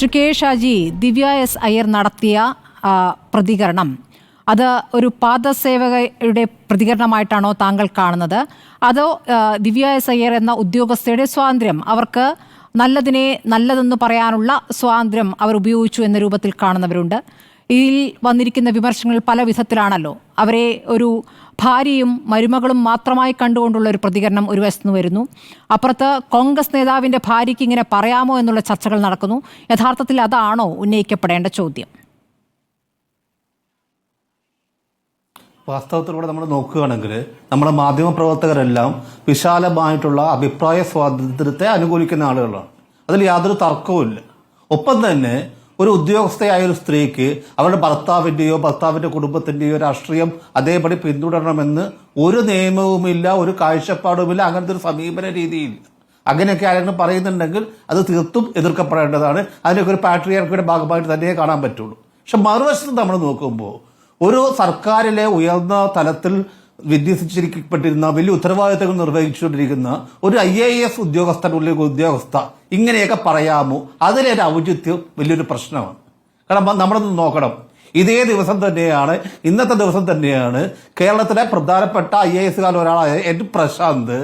Shri K Shaji, ദിവ്യ S Iyer നടത്തിയ പ്രതികരണം അത് ഒരു പാദസേവകയുടെ പ്രതികരണമായിട്ടാണോ താങ്കൾ കാണുന്നത്? അതോ ദിവ്യ എസ് അയ്യർ എന്ന ഉദ്യോഗസ്ഥയുടെ സ്വാതന്ത്ര്യം, അവർക്ക് നല്ലതിനെ നല്ലതെന്ന് പറയാനുള്ള സ്വാതന്ത്ര്യം അവർ ഉപയോഗിച്ചു എന്ന രൂപത്തിൽ കാണുന്നവരുണ്ട്? ഇതിൽ വന്നിരിക്കുന്ന വിമർശനങ്ങൾ പല വിധത്തിലാണല്ലോ. അവരെ ഒരു ഭാര്യയും മരുമകളും മാത്രമായി കണ്ടുകൊണ്ടുള്ള ഒരു പ്രതികരണം ഒരു വശത്തുനിന്ന് വരുന്നു. അപ്പുറത്ത് കോൺഗ്രസ് നേതാവിൻ്റെ ഭാര്യയ്ക്ക് ഇങ്ങനെ പറയാമോ എന്നുള്ള ചർച്ചകൾ നടക്കുന്നു. യഥാർത്ഥത്തിൽ അതാണോ ഉന്നയിക്കപ്പെടേണ്ട ചോദ്യം? വാസ്തവത്തിലൂടെ നമ്മൾ നോക്കുകയാണെങ്കിൽ നമ്മുടെ മാധ്യമപ്രവർത്തകരെല്ലാം വിശാലമായിട്ടുള്ള അഭിപ്രായ സ്വാതന്ത്ര്യത്തെ അനുകൂലിക്കുന്ന ആളുകളാണ്. അതിൽ യാതൊരു തർക്കവുമില്ല. ഒപ്പം തന്നെ ഒരു ഉദ്യോഗസ്ഥയായ ഒരു സ്ത്രീക്ക് അവരുടെ ഭർത്താവിന്റെ കുടുംബത്തിന്റെയോ രാഷ്ട്രീയം അതേപടി പിന്തുടരണമെന്ന് ഒരു നിയമവുമില്ല, ഒരു കാഴ്ചപ്പാടുമില്ല, അങ്ങനത്തെ ഒരു സമീപന രീതിയില്ല. അങ്ങനെയൊക്കെ ആരെങ്കിലും പറയുന്നുണ്ടെങ്കിൽ അത് തീർത്തും എതിർക്കപ്പെടേണ്ടതാണ്. അതിനൊക്കെ ഒരു പാട്രിയാർക്കിയുടെ ഭാഗമായിട്ട് തന്നെ കാണാൻ പറ്റുള്ളൂ. പക്ഷെ മറുവശത്ത് നമ്മൾ നോക്കുമ്പോൾ ഒരു സർക്കാരിലെ ഉയർന്ന തലത്തിൽ വിന്യസിച്ചിരിക്കപ്പെട്ടിരുന്ന വലിയ ഉത്തരവാദിത്തങ്ങൾ നിർവഹിച്ചുകൊണ്ടിരിക്കുന്ന ഒരു IAS ഉദ്യോഗസ്ഥ ഇങ്ങനെയൊക്കെ പറയാമോ? അതിലൊരു ഔചിത്യം വലിയൊരു പ്രശ്നമാണ്. കാരണം നമ്മളൊന്ന് നോക്കണം, ഇന്നത്തെ ദിവസം തന്നെയാണ് കേരളത്തിലെ പ്രധാനപ്പെട്ട IASകാരിൽ ഒരാളായ N പ്രശാന്ത്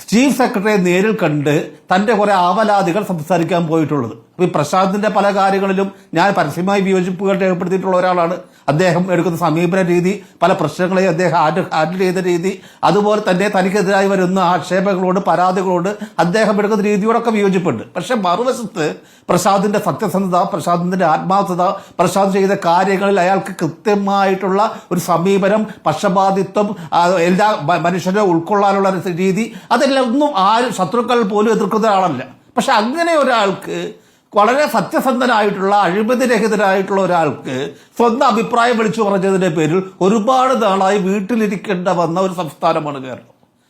ചീഫ് സെക്രട്ടറിയെ നേരിൽ കണ്ട് തന്റെ കുറെ ആവലാതികൾ സംസാരിക്കാൻ പോയിട്ടുള്ളത്. അപ്പൊ ഈ പ്രശാന്തിന്റെ പല കാര്യങ്ങളിലും ഞാൻ പരസ്യമായി വിയോജിപ്പുകൾ രേഖപ്പെടുത്തിയിട്ടുള്ള ഒരാളാണ്. അദ്ദേഹം എടുക്കുന്ന സമീപന രീതി, പല പ്രശ്നങ്ങളെയും അദ്ദേഹം ഹാൻഡിൽ ചെയ്ത രീതി, അതുപോലെ തന്നെ തനിക്കെതിരായി വരുന്ന ആക്ഷേപങ്ങളോട് പരാതികളോട് അദ്ദേഹം എടുക്കുന്ന രീതിയോടൊക്കെ വിയോജിപ്പുണ്ട്. പക്ഷെ മറുവശത്ത് പ്രശാന്തിന്റെ സത്യസന്ധത, പ്രശാന്തിന്റെ ആത്മാർത്ഥത, പ്രശാന്ത് ചെയ്ത കാര്യങ്ങളിൽ അയാൾക്ക് കൃത്യമായിട്ടുള്ള ഒരു സമീപനം, പക്ഷപാതിത്വം, എല്ലാ മനുഷ്യരെ ഉൾക്കൊള്ളാനുള്ള രീതി, അതെല്ലാം ഒന്നും ആരും ശത്രുക്കൾ പോലും എതിർക്കുന്ന ആളല്ല. പക്ഷെ അങ്ങനെ ഒരാൾക്ക്, വളരെ സത്യസന്ധനായിട്ടുള്ള അഴിമതിരഹിതരായിട്ടുള്ള ഒരാൾക്ക് സ്വന്തം അഭിപ്രായം വിളിച്ചു പറഞ്ഞതിന്റെ പേരിൽ ഒരുപാട് നാളായി വീട്ടിലിരിക്കേണ്ട വന്ന ഒരു സംസ്ഥാനമാണ് കേരളം.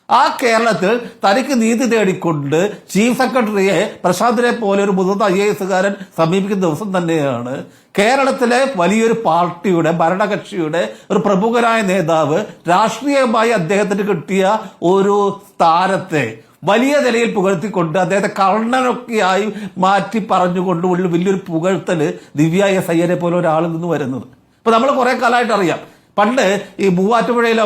ആ കേരളത്തിൽ തനിക്ക് നീതി തേടിക്കൊണ്ട് ചീഫ് സെക്രട്ടറിയെ പ്രശാന്തിനെ പോലെ ഒരു മുതിർന്ന IASകാരൻ സമീപിക്കുന്ന ദിവസം തന്നെയാണ് കേരളത്തിലെ വലിയൊരു പാർട്ടിയുടെ, ഭരണകക്ഷിയുടെ ഒരു പ്രമുഖനായ നേതാവ് രാഷ്ട്രീയമായി അദ്ദേഹത്തിന് കിട്ടിയ ഒരു സ്ഥാനത്തെ വലിയ നിലയിൽ പുകഴ്ത്തിക്കൊണ്ട് അദ്ദേഹത്തെ കർണനൊക്കെയായി മാറ്റി പറഞ്ഞുകൊണ്ട് വലിയൊരു പുകഴ്ത്തല് ദിവ്യ എസ് അയ്യരെ പോലെ ഒരാളിൽ നിന്ന് വരുന്നത്. ഇപ്പൊ നമ്മൾ കുറെ കാലമായിട്ട് അറിയാം. പണ്ട് ഈ മൂവാറ്റുപുഴയിലോ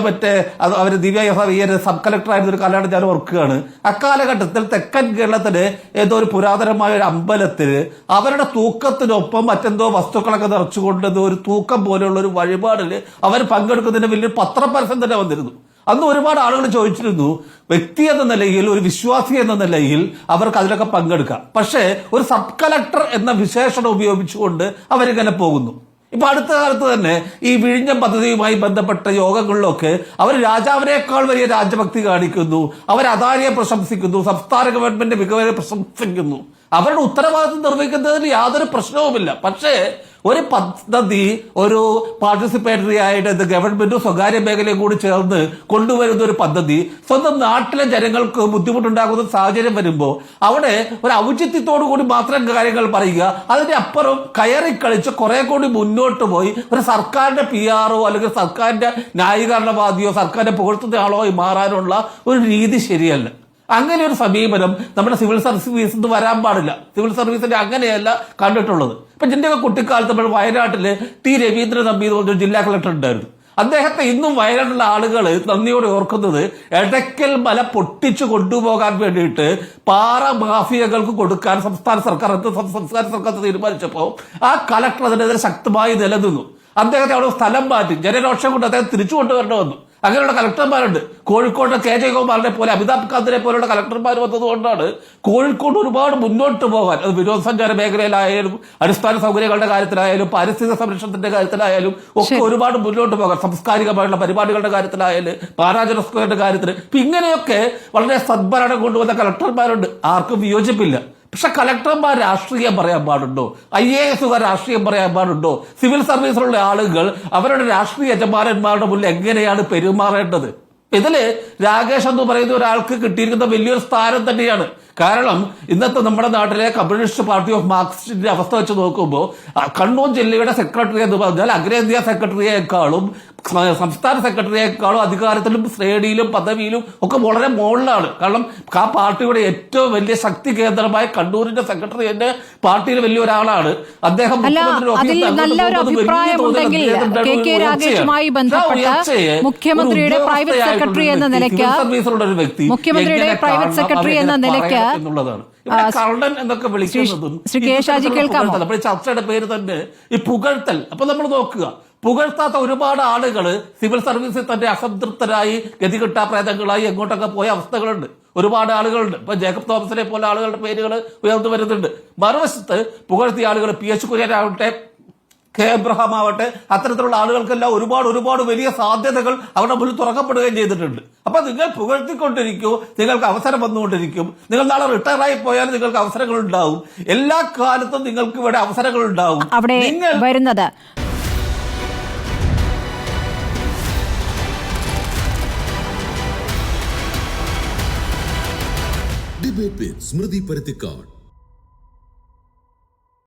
അവർ ദിവ്യ എസ് അയ്യർ സബ് കളക്ടറായിരുന്ന ഒരു കാലമാണ് ഞാൻ ഓർക്കുകയാണ്. അക്കാലഘട്ടത്തിൽ തെക്കൻ കേരളത്തില് ഏതോ ഒരു പുരാതനമായ ഒരു അമ്പലത്തില് അവരുടെ തൂക്കത്തിനൊപ്പം മറ്റെന്തോ വസ്തുക്കളൊക്കെ നിറച്ചുകൊണ്ട് ഒരു തൂക്കം പോലെയുള്ള ഒരു വഴിപാടില് അവർ പങ്കെടുക്കുന്നതിന് വലിയൊരു പത്രപരസ്യം തന്നെ വന്നിരുന്നു. അന്ന് ഒരുപാട് ആളുകൾ ചോദിച്ചിരുന്നു, വ്യക്തി എന്ന നിലയിൽ, ഒരു വിശ്വാസി എന്ന നിലയിൽ അവർക്ക് അതിലൊക്കെ പങ്കെടുക്കാം. പക്ഷേ ഒരു സബ് കളക്ടർ എന്ന വിശേഷണം ഉപയോഗിച്ചുകൊണ്ട് അവരിങ്ങനെ പോകുന്നു. ഇപ്പൊ അടുത്ത കാലത്ത് തന്നെ ഈ വിഴിഞ്ഞം പദ്ധതിയുമായി ബന്ധപ്പെട്ട യോഗങ്ങളിലൊക്കെ അവർ രാജാവിനേക്കാൾ വലിയ രാജഭക്തി കാണിക്കുന്നു, അവർ അദാനിയെ പ്രശംസിക്കുന്നു, സംസ്ഥാന ഗവൺമെന്റിന്റെ മികവിനെ പ്രശംസിക്കുന്നു. അവരുടെ ഉത്തരവാദിത്വം നിർവഹിക്കുന്നതിൽ യാതൊരു പ്രശ്നവുമില്ല. പക്ഷേ ഒരു പദ്ധതി, ഒരു പാർട്ടിസിപ്പേറ്ററി ആയിട്ട് ഗവൺമെന്റും സ്വകാര്യ മേഖലയും കൂടി ചേർന്ന് കൊണ്ടുവരുന്ന ഒരു പദ്ധതി സ്വന്തം നാട്ടിലെ ജനങ്ങൾക്ക് ബുദ്ധിമുട്ടുണ്ടാകുന്ന സാഹചര്യം വരുമ്പോൾ അവിടെ ഒരു ഔചിത്യത്തോടു കൂടി മാത്രം കാര്യങ്ങൾ പറയുക, അതിന്റെ അപ്പുറം കയറിക്കളിച്ച് കുറെ കൂടി മുന്നോട്ട് പോയി ഒരു സർക്കാരിന്റെ PR അല്ലെങ്കിൽ സർക്കാരിന്റെ ന്യായീകരണവാദിയോ സർക്കാരിന്റെ പുകഴ്ത്തുന്ന ആളോ മാറാനുള്ള ഒരു രീതി ശരിയല്ല. അങ്ങനെ ഒരു സമീപനം നമ്മുടെ സിവിൽ സർവീസിന് വരാൻ പാടില്ല. സിവിൽ സർവീസിന്റെ അങ്ങനെയല്ല കണ്ടിട്ടുള്ളത്. ഇപ്പൊ ജിന്റെയൊക്കെ കുട്ടിക്കാലത്ത് നമ്മൾ വയനാട്ടില് T. രവീന്ദ്രൻ നമ്പി എന്ന് പറഞ്ഞൊരു ജില്ലാ കളക്ടർ ഉണ്ടായിരുന്നു. അദ്ദേഹത്തെ ഇന്നും വയനാട്ടിലുള്ള ആളുകൾ നന്ദിയോടെ ഓർക്കുന്നത് എടയ്ക്കൽ മല പൊട്ടിച്ചു കൊണ്ടുപോകാൻ വേണ്ടിയിട്ട് പാറ മാഫിയകൾക്ക് കൊടുക്കാൻ സംസ്ഥാന സർക്കാർ തീരുമാനിച്ചപ്പോൾ ആ കളക്ടർ അതിനെതിരെ ശക്തമായി നിലനിന്നു. അദ്ദേഹത്തെ അവിടെ സ്ഥലം മാറ്റി ജനരോഷം കൊണ്ട് അദ്ദേഹം തിരിച്ചു കൊണ്ടുവരണമെന്നു. അങ്ങനെയുള്ള കളക്ടർമാരുണ്ട്. കോഴിക്കോട് K. ജയകുമാറിനെ പോലെ, അമിതാഭ് കാന്തിനെ പോലെയുള്ള കളക്ടർമാർ വന്നതുകൊണ്ടാണ് കോഴിക്കോട് ഒരുപാട് മുന്നോട്ട് പോകാൻ, അത് വിനോദസഞ്ചാര മേഖലയിലായാലും അടിസ്ഥാന സൗകര്യങ്ങളുടെ കാര്യത്തിലായാലും പാരിസ്ഥിതിക സംരക്ഷണത്തിന്റെ കാര്യത്തിലായാലും ഒക്കെ ഒരുപാട് മുന്നോട്ട് പോകാൻ, സാംസ്കാരികമായിട്ടുള്ള പരിപാടികളുടെ കാര്യത്തിലായാലും പാരാജന സ്ക്വയറിന്റെ കാര്യത്തിൽ ഇപ്പൊ ഇങ്ങനെയൊക്കെ വളരെ സദ്ഭരണം കൊണ്ടുവന്ന കളക്ടർമാരുണ്ട്. ആർക്കും വിയോജിപ്പില്ല. പക്ഷെ കളക്ടർമാർ രാഷ്ട്രീയം പറയാൻ പാടുണ്ടോ? IASകാർ രാഷ്ട്രീയം പറയാൻ പാടുണ്ടോ? സിവിൽ സർവീസിലുള്ള ആളുകൾ അവരുടെ രാഷ്ട്രീയ യജമാനന്മാരുടെ മുന്നിൽ എങ്ങനെയാണ് പെരുമാറേണ്ടത്? ഇതില് രാകേഷ് എന്ന് പറയുന്ന ഒരാൾക്ക് കിട്ടിയിരിക്കുന്ന വലിയൊരു സ്ഥാനം തന്നെയാണ്. കാരണം ഇന്നത്തെ നമ്മുടെ നാട്ടിലെ കമ്മ്യൂണിസ്റ്റ് പാർട്ടി ഓഫ് മാർക്സിസ്റ്റിന്റെ അവസ്ഥ വെച്ച് നോക്കുമ്പോൾ കണ്ണൂർ ജില്ലയുടെ സെക്രട്ടറി എന്ന് പറഞ്ഞാൽ അഖിലേന്ത്യാ സെക്രട്ടറിയേക്കാളും സംസ്ഥാന സെക്രട്ടറിയേക്കാളും അധികാരത്തിലും ശ്രേണിയിലും പദവിയിലും ഒക്കെ വളരെ മുകളിലാണ്. കാരണം ആ പാർട്ടിയുടെ ഏറ്റവും വലിയ ശക്തി കേന്ദ്രമായ കണ്ണൂരിന്റെ സെക്രട്ടറി എന്റെ പാർട്ടിയിൽ വലിയ ഒരാളാണ്. അദ്ദേഹം മുഖ്യമന്ത്രിയുടെ പ്രൈവറ്റ് സെക്രട്ടറി എന്ന നിലയ്ക്ക് മുഖ്യമന്ത്രിയുടെ പ്രൈവറ്റ് സെക്രട്ടറി എന്ന നിലയ്ക്ക് എന്നുള്ളതാണ് കള്ളൻ എന്നൊക്കെ വിളിക്കുന്നതും ചർച്ചയുടെ പേര് തന്നെ ഈ പുകഴ്ത്തൽ. അപ്പൊ നമ്മൾ നോക്കുക, പുകഴ്ത്താത്ത ഒരുപാട് ആളുകൾ സിവിൽ സർവീസിൽ തന്നെ അസംതൃപ്തരായി ഗതികെട്ട പ്രേതങ്ങളായി എങ്ങോട്ടൊക്കെ പോയ അവസ്ഥകളുണ്ട്. ഒരുപാട് ആളുകളുണ്ട്. ഇപ്പൊ ജേക്കബ് തോമസിനെ പോലെ ആളുകളുടെ പേരുകൾ ഉയർന്നു വരുന്നുണ്ട്. മറുവശത്ത് പുകഴ്ത്തിയ ആളുകൾ PS കുര്യനാവട്ടെ, K എബ്രഹാം ആവട്ടെ, അത്തരത്തിലുള്ള ആളുകൾക്കെല്ലാം ഒരുപാട് വലിയ സാധ്യതകൾ അവരുടെ മുന്നിൽ തുറക്കപ്പെടുകയും ചെയ്തിട്ടുണ്ട്. അപ്പൊ നിങ്ങൾ പുകഴ്ത്തിക്കൊണ്ടിരിക്കൂ, നിങ്ങൾക്ക് അവസരം വന്നുകൊണ്ടിരിക്കും. നിങ്ങൾ നാളെ റിട്ടയർ ആയി പോയാൽ നിങ്ങൾക്ക് അവസരങ്ങൾ ഉണ്ടാവും. എല്ലാ കാലത്തും നിങ്ങൾക്ക് ഇവിടെ അവസരങ്ങൾ ഉണ്ടാവും. നിങ്ങൾ വരുന്നത് ഡിബേറ്റ് വിത്ത് സ്മൃതി പരുത്തിക്കാട്.